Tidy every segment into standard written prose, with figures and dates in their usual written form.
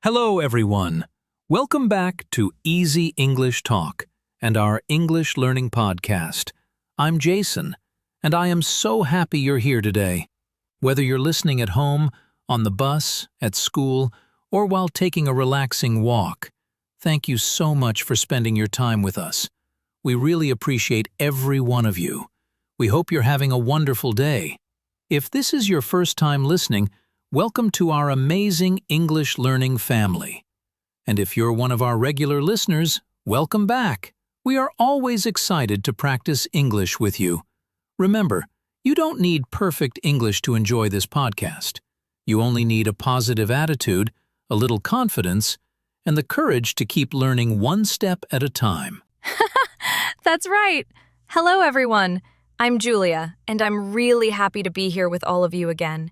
Hello, everyone. Welcome back to Easy English Talk and our English Learning Podcast. I'm Jason, and I am so happy you're here today. Whether you're listening at home, on the bus, at school, or while taking a relaxing walk, thank you so much for spending your time with us. We really appreciate every one of you. We hope you're having a wonderful day. If this is your first time listening, welcome to our amazing English learning family. And if you're one of our regular listeners, welcome back. We are always excited to practice English with you. Remember, you don't need perfect English to enjoy this podcast. You only need a positive attitude, a little confidence, and the courage to keep learning one step at a time. That's right. Hello, everyone. I'm Julia, and I'm really happy to be here with all of you again.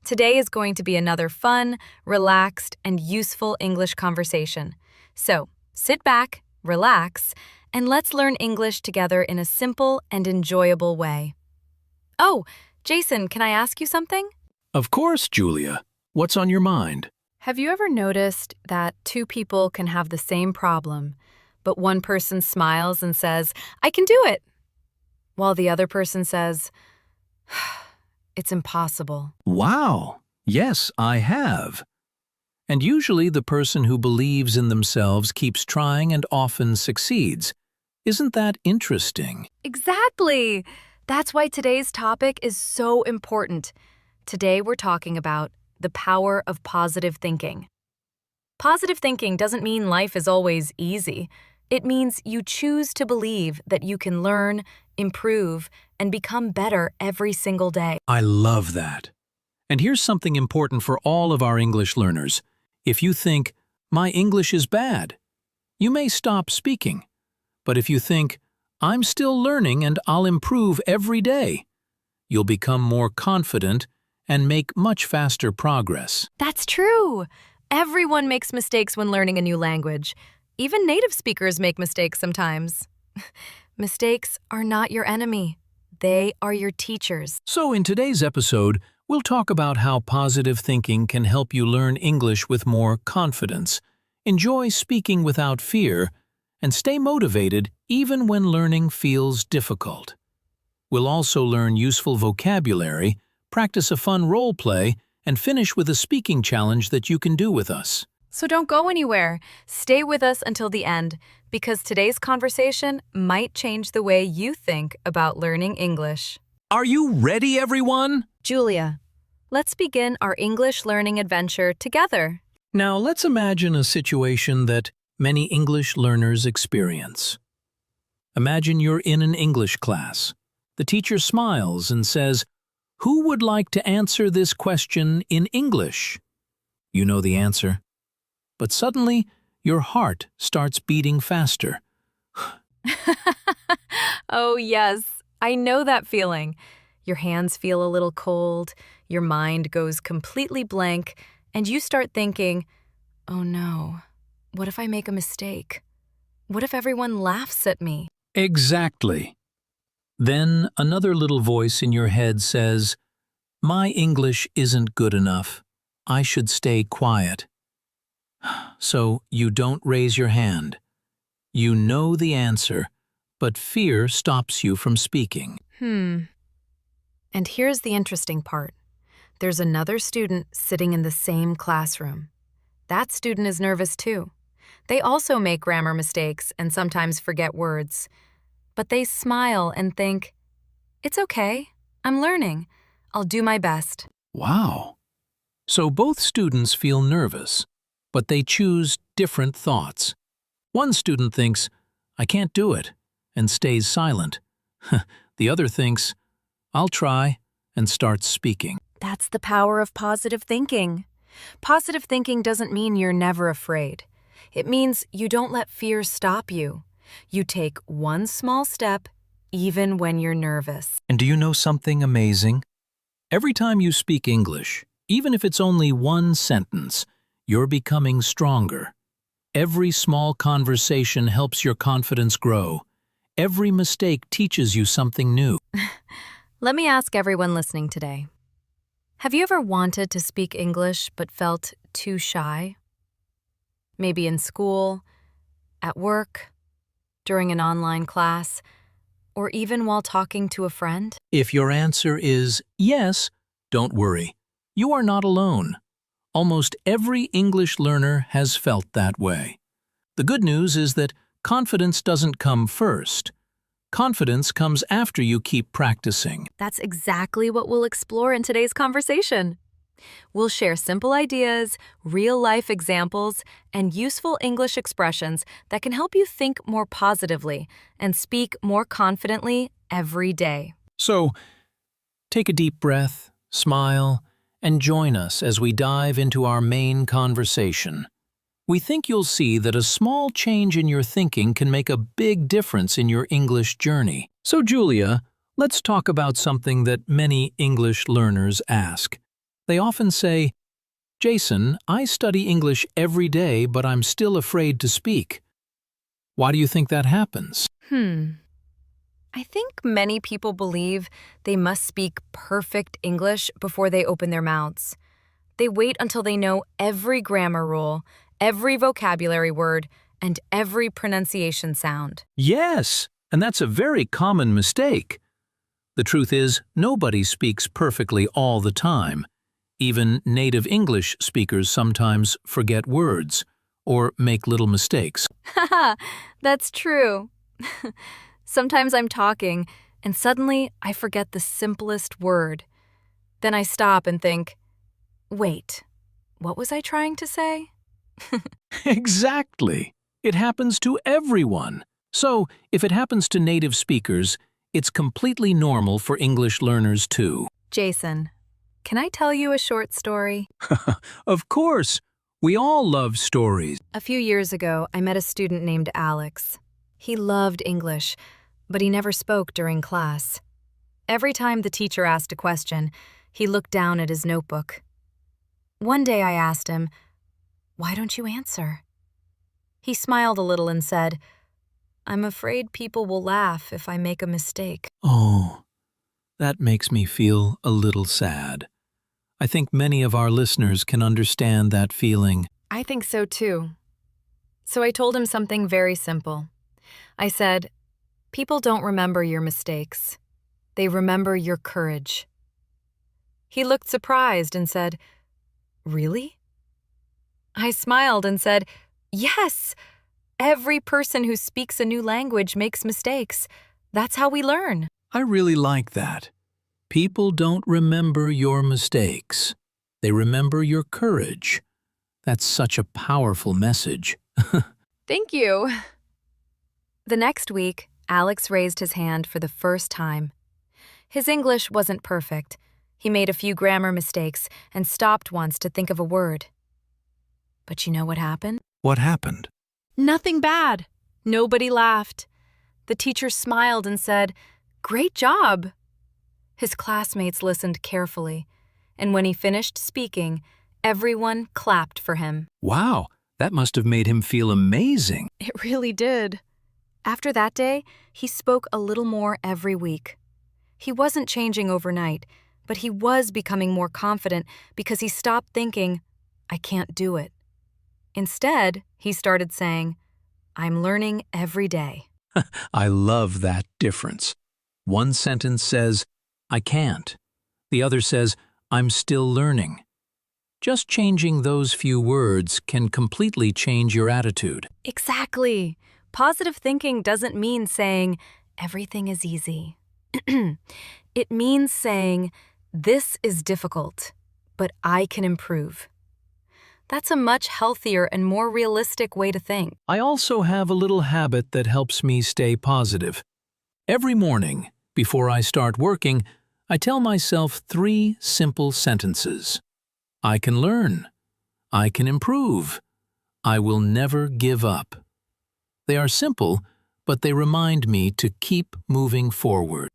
Today is going to be another fun, relaxed, and useful English conversation. So, sit back, relax, and let's learn English together in a simple and enjoyable way. Oh, Jason, can I ask you something? Of course, Julia. What's on your mind? Have you ever noticed that two people can have the same problem, but one person smiles and says, "I can do it," while the other person says, "It's impossible"? Wow! Yes, I have. And usually the person who believes in themselves keeps trying and often succeeds. Isn't that interesting? Exactly! That's why today's topic is so important. Today we're talking about the power of positive thinking. Positive thinking doesn't mean life is always easy. It means you choose to believe that you can learn, improve, and become better every single day. I love that. And here's something important for all of our English learners. If you think, "My English is bad," you may stop speaking. But if you think, "I'm still learning and I'll improve every day," you'll become more confident and make much faster progress. That's true. Everyone makes mistakes when learning a new language. Even native speakers make mistakes sometimes. Mistakes are not your enemy. They are your teachers. So in today's episode, we'll talk about how positive thinking can help you learn English with more confidence, enjoy speaking without fear, and stay motivated even when learning feels difficult. We'll also learn useful vocabulary, practice a fun role play, and finish with a speaking challenge that you can do with us. So don't go anywhere. Stay with us until the end, because today's conversation might change the way you think about learning English. Are you ready, everyone? Julia, let's begin our English learning adventure together. Now let's imagine a situation that many English learners experience. Imagine you're in an English class. The teacher smiles and says, "Who would like to answer this question in English?" You know the answer. But suddenly, your heart starts beating faster. Oh, yes, I know that feeling. Your hands feel a little cold, your mind goes completely blank, and you start thinking, "Oh no, what if I make a mistake? What if everyone laughs at me?" Exactly. Then another little voice in your head says, "My English isn't good enough. I should stay quiet." So you don't raise your hand. You know the answer, but fear stops you from speaking. And here's the interesting part. There's another student sitting in the same classroom. That student is nervous too. They also make grammar mistakes and sometimes forget words. But they smile and think, "It's okay. I'm learning. I'll do my best." Wow. So both students feel nervous, but they choose different thoughts. One student thinks, "I can't do it," and stays silent. The other thinks, "I'll try," and starts speaking. That's the power of positive thinking. Positive thinking doesn't mean you're never afraid. It means you don't let fear stop you. You take one small step, even when you're nervous. And do you know something amazing? Every time you speak English, even if it's only one sentence, you're becoming stronger. Every small conversation helps your confidence grow. Every mistake teaches you something new. Let me ask everyone listening today. Have you ever wanted to speak English but felt too shy? Maybe in school, at work, during an online class, or even while talking to a friend? If your answer is yes, don't worry. You are not alone. Almost every English learner has felt that way. The good news is that confidence doesn't come first. Confidence comes after you keep practicing. That's exactly what we'll explore in today's conversation. We'll share simple ideas, real-life examples, and useful English expressions that can help you think more positively and speak more confidently every day. So, take a deep breath, smile, and join us as we dive into our main conversation. We think you'll see that a small change in your thinking can make a big difference in your English journey. So, Julia, let's talk about something that many English learners ask. They often say, "Jason, I study English every day, but I'm still afraid to speak." Why do you think that happens? I think many people believe they must speak perfect English before they open their mouths. They wait until they know every grammar rule, every vocabulary word, and every pronunciation sound. Yes, and that's a very common mistake. The truth is, nobody speaks perfectly all the time. Even native English speakers sometimes forget words or make little mistakes. Haha, that's true. Sometimes I'm talking, and suddenly I forget the simplest word. Then I stop and think, wait, what was I trying to say? Exactly. It happens to everyone. So, if it happens to native speakers, it's completely normal for English learners too. Jason, can I tell you a short story? Of course, we all love stories. A few years ago, I met a student named Alex. He loved English, but he never spoke during class. Every time the teacher asked a question, he looked down at his notebook. One day I asked him, "Why don't you answer?" He smiled a little and said, "I'm afraid people will laugh if I make a mistake." Oh, that makes me feel a little sad. I think many of our listeners can understand that feeling. I think so too. So I told him something very simple. I said, "People don't remember your mistakes. They remember your courage." He looked surprised and said, "Really?" I smiled and said, "Yes. Every person who speaks a new language makes mistakes. That's how we learn." I really like that. People don't remember your mistakes. They remember your courage. That's such a powerful message. Thank you. The next week, Alex raised his hand for the first time. His English wasn't perfect. He made a few grammar mistakes and stopped once to think of a word. But you know what happened? What happened? Nothing bad. Nobody laughed. The teacher smiled and said, "Great job." His classmates listened carefully, and when he finished speaking, everyone clapped for him. Wow, that must have made him feel amazing. It really did. After that day, he spoke a little more every week. He wasn't changing overnight, but he was becoming more confident because he stopped thinking, "I can't do it." Instead, he started saying, "I'm learning every day." I love that difference. One sentence says, "I can't." The other says, "I'm still learning." Just changing those few words can completely change your attitude. Exactly. Positive thinking doesn't mean saying, "Everything is easy." It means saying, "This is difficult, but I can improve." That's a much healthier and more realistic way to think. I also have a little habit that helps me stay positive. Every morning, before I start working, I tell myself 3 simple sentences. I can learn. I can improve. I will never give up. They are simple, but they remind me to keep moving forward.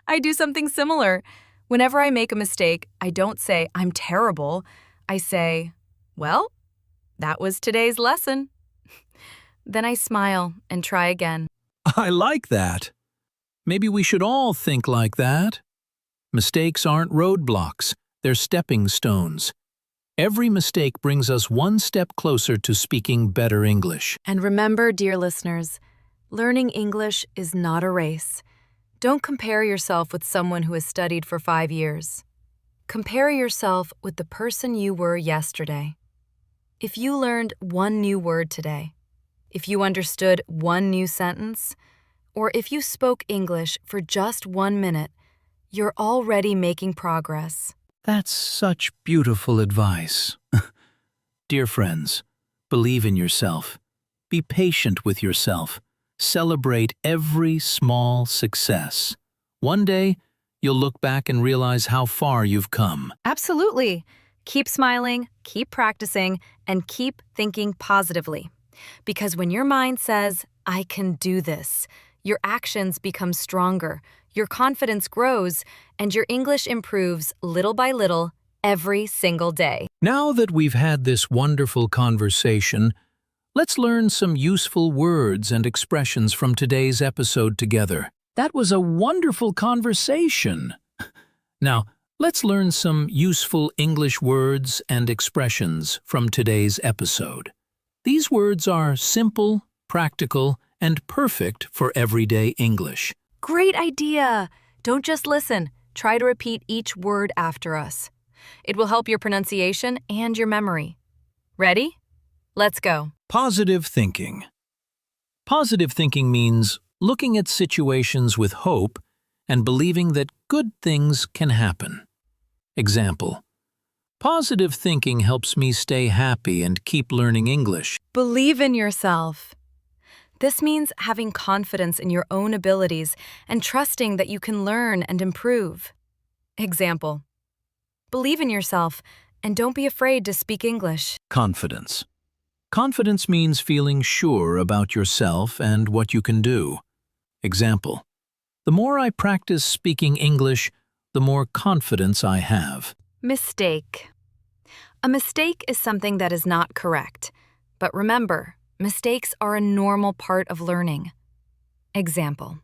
I do something similar. Whenever I make a mistake, I don't say, "I'm terrible." I say, "Well, that was today's lesson." Then I smile and try again. I like that. Maybe we should all think like that. Mistakes aren't roadblocks, they're stepping stones. Every mistake brings us one step closer to speaking better English. And remember, dear listeners, learning English is not a race. Don't compare yourself with someone who has studied for 5 years. Compare yourself with the person you were yesterday. If you learned one new word today, if you understood one new sentence, or if you spoke English for just 1 minute, you're already making progress. That's such beautiful advice. Dear friends, believe in yourself. Be patient with yourself. Celebrate every small success. One day, you'll look back and realize how far you've come. Absolutely. Keep smiling, keep practicing, and keep thinking positively. Because when your mind says, "I can do this," your actions become stronger, your confidence grows, and your English improves little by little every single day. Now that we've had this wonderful conversation, let's learn some useful words and expressions from today's episode together. That was a wonderful conversation. Now, let's learn some useful English words and expressions from today's episode. These words are simple, practical, and perfect for everyday English. Great idea! Don't just listen. Try to repeat each word after us. It will help your pronunciation and your memory. Ready? Let's go. Positive thinking. Positive thinking means looking at situations with hope and believing that good things can happen. Example: positive thinking helps me stay happy and keep learning English. Believe in yourself. This means having confidence in your own abilities and trusting that you can learn and improve. Example: believe in yourself and don't be afraid to speak English. Confidence. Confidence means feeling sure about yourself and what you can do. Example: the more I practice speaking English, the more confidence I have. Mistake. A mistake is something that is not correct. But remember, mistakes are a normal part of learning. Example: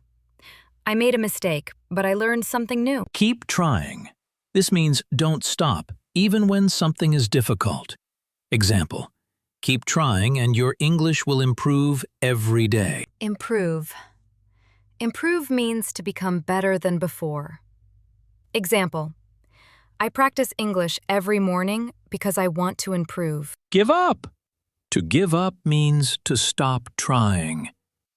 I made a mistake, but I learned something new. Keep trying. This means don't stop, even when something is difficult. Example: keep trying and your English will improve every day. Improve. Improve means to become better than before. Example: I practice English every morning because I want to improve. Give up. To give up means to stop trying.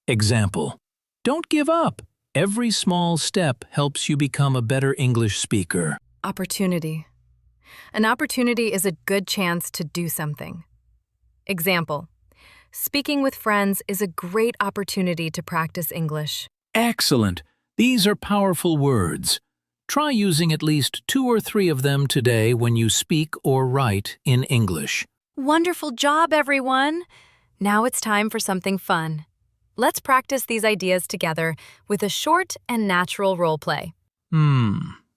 Example: don't give up. Every small step helps you become a better English speaker. Opportunity. An opportunity is a good chance to do something. Example: speaking with friends is a great opportunity to practice English. Excellent. These are powerful words. Try using at least 2 or 3 of them today when you speak or write in English. Wonderful job, everyone! Now it's time for something fun. Let's practice these ideas together with a short and natural role play.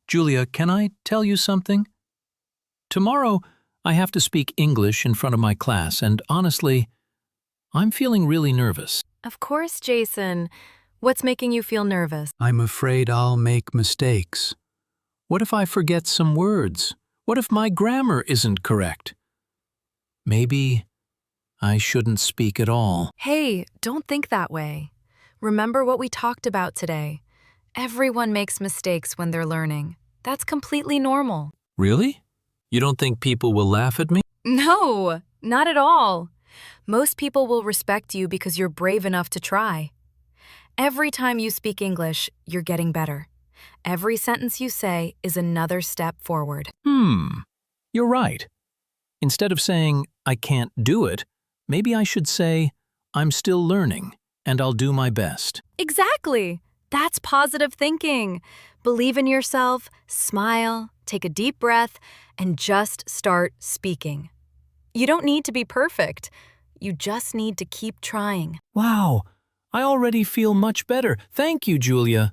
Julia, can I tell you something? Tomorrow, I have to speak English in front of my class, and honestly, I'm feeling really nervous. Of course, Jason. What's making you feel nervous? I'm afraid I'll make mistakes. What if I forget some words? What if my grammar isn't correct? Maybe I shouldn't speak at all. Hey, don't think that way. Remember what we talked about today. Everyone makes mistakes when they're learning. That's completely normal. Really? You don't think people will laugh at me? No, not at all. Most people will respect you because you're brave enough to try. Every time you speak English, you're getting better. Every sentence you say is another step forward. You're right. Instead of saying, I can't do it, maybe I should say, I'm still learning, and I'll do my best. Exactly. That's positive thinking. Believe in yourself, smile, take a deep breath, and just start speaking. You don't need to be perfect. You just need to keep trying. Wow, I already feel much better. Thank you, Julia.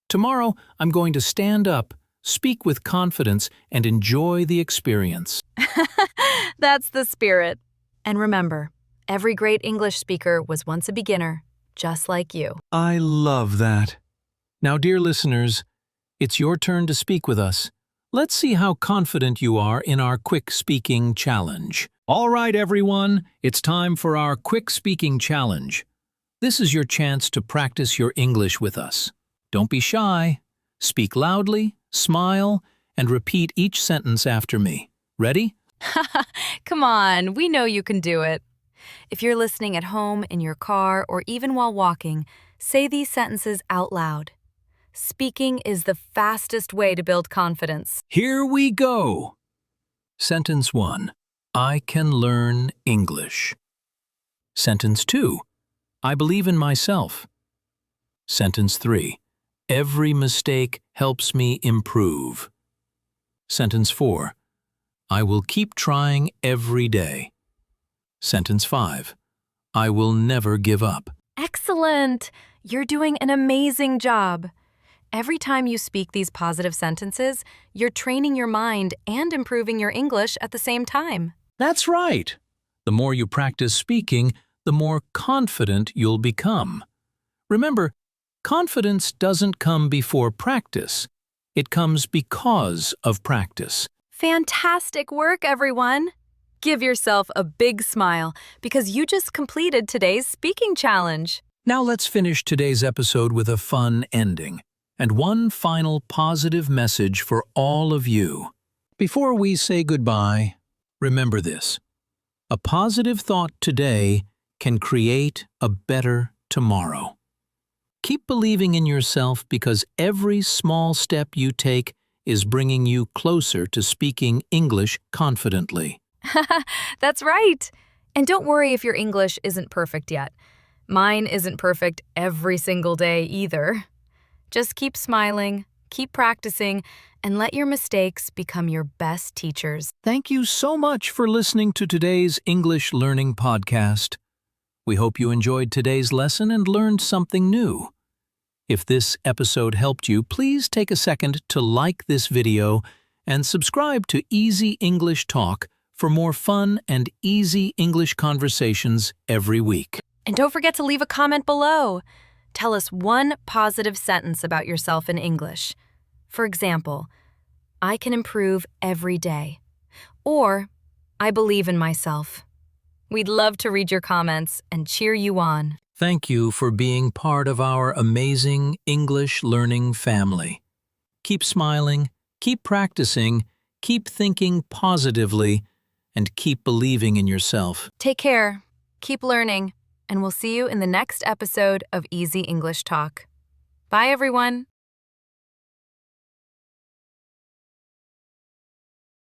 Tomorrow, I'm going to stand up, speak with confidence, and enjoy the experience. That's the spirit. And remember, every great English speaker was once a beginner, just like you. I love that. Now, dear listeners, it's your turn to speak with us. let's see how confident you are in our quick speaking challenge. All right, everyone, it's time for our quick speaking challenge. This is your chance to practice your English with us. Don't be shy. Speak loudly, smile, and repeat each sentence after me. Ready? Come on, we know you can do it. If you're listening at home, in your car, or even while walking, say these sentences out loud. Speaking is the fastest way to build confidence. Here we go. Sentence 1. I can learn English. Sentence 2. I believe in myself. Sentence 3. Every mistake helps me improve. Sentence 4. I will keep trying every day. Sentence 5. I will never give up. Excellent! You're doing an amazing job. Every time you speak these positive sentences, you're training your mind and improving your English at the same time. That's right. The more you practice speaking, the more confident you'll become. Remember, confidence doesn't come before practice. It comes because of practice. Fantastic work, everyone! Give yourself a big smile because you just completed today's speaking challenge. Now let's finish today's episode with a fun ending and one final positive message for all of you. Before we say goodbye, remember this. A positive thought today can create a better tomorrow. Keep believing in yourself because every small step you take is bringing you closer to speaking English confidently. That's right. And don't worry if your English isn't perfect yet. Mine isn't perfect every single day either. Just keep smiling, keep practicing, and let your mistakes become your best teachers. Thank you so much for listening to today's English Learning Podcast. We hope you enjoyed today's lesson and learned something new. If this episode helped you, please take a second to like this video and subscribe to Easy English Talk for more fun and easy English conversations every week. And don't forget to leave a comment below. Tell us one positive sentence about yourself in English. For example, I can improve every day. Or, I believe in myself. We'd love to read your comments and cheer you on. Thank you for being part of our amazing English learning family. Keep smiling, keep practicing, keep thinking positively, and keep believing in yourself. Take care, keep learning, and we'll see you in the next episode of Easy English Talk. Bye, everyone.